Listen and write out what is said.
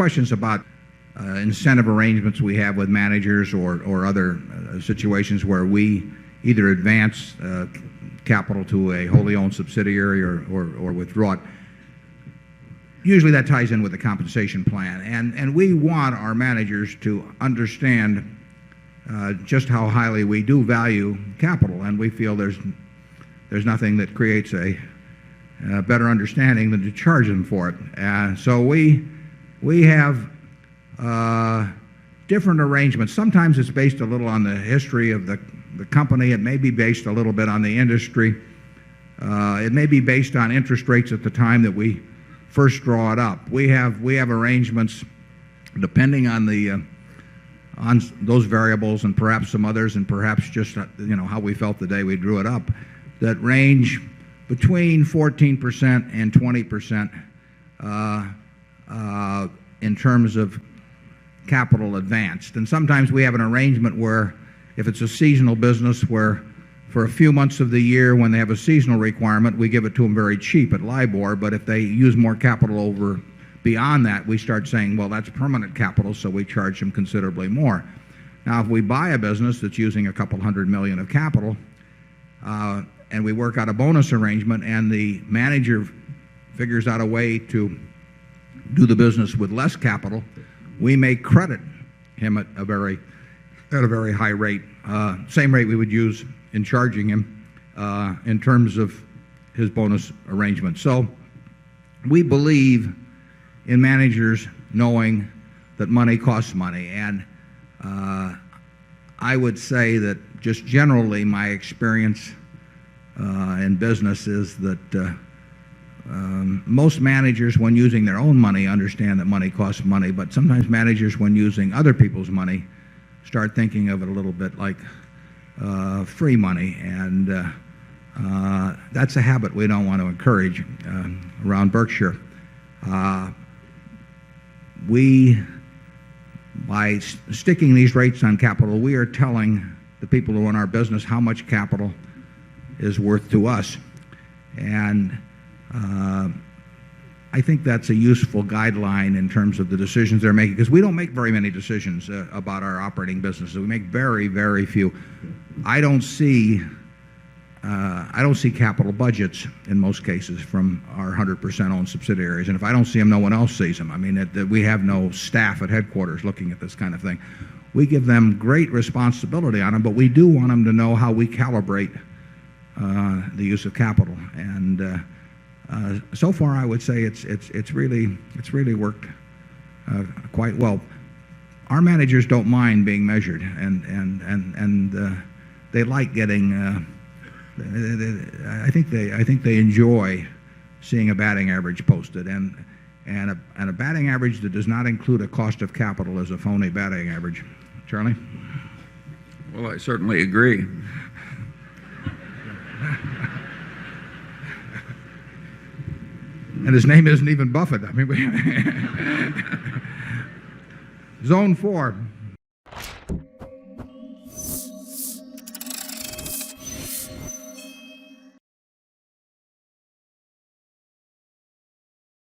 questions about incentive arrangements we have with managers or other situations where we either advance capital to a wholly owned subsidiary or withdraw it. Usually that ties in with the compensation plan. And we want our managers to understand just how highly we do value capital. And we feel there's nothing that creates a better understanding than to charge them for it. So we have different arrangements. Sometimes it's based a little on the history of the company. It may be based a little bit on the industry. It may be based on interest rates at the time that we first draw it up. We have arrangements depending on on those variables and perhaps some others and perhaps just how we felt the day we drew it up, that range between 14% and 20% in terms of capital advanced. And sometimes we have an arrangement where if it's a seasonal business where for a few months of the year when they have a seasonal requirement, we give it to them very cheap at LIBOR. But if they use more capital over beyond that, we start saying, well, that's permanent capital, so we charge them considerably more. Now, if we buy a business that's using a couple $100 million of capital, and we work out a bonus arrangement and the manager figures out a way to do the business with less capital, we may credit him at a very high rate, same rate we would use in charging him in terms of his bonus arrangement. So we believe in managers knowing that money costs money. And I would say that just generally my experience in business is that most managers, when using their own money, understand that money costs money. But sometimes managers, when using other people's money, start thinking of it a little bit like free money. And that's a habit we don't want to encourage around Berkshire. By sticking these rates on capital, we are telling the people who run our business how much capital is worth to us. And I think that's a useful guideline in terms of the decisions they're making, because we don't make very many decisions about our operating businesses. We make very, very few. I don't see capital budgets in most cases from our 100% owned subsidiaries. And if I don't see them, no one else sees them. I mean, we have no staff at headquarters looking at this kind of thing. We give them great responsibility on them, but we do want them to know how we calibrate the use of capital. And so far, I would say it's really worked quite well. Our managers don't mind being measured, and they like getting. I think they enjoy seeing a batting average posted, and a batting average that does not include a cost of capital is a phony batting average. Charlie? Well, I certainly agree. And his name isn't even Buffett. I mean, Zone 4.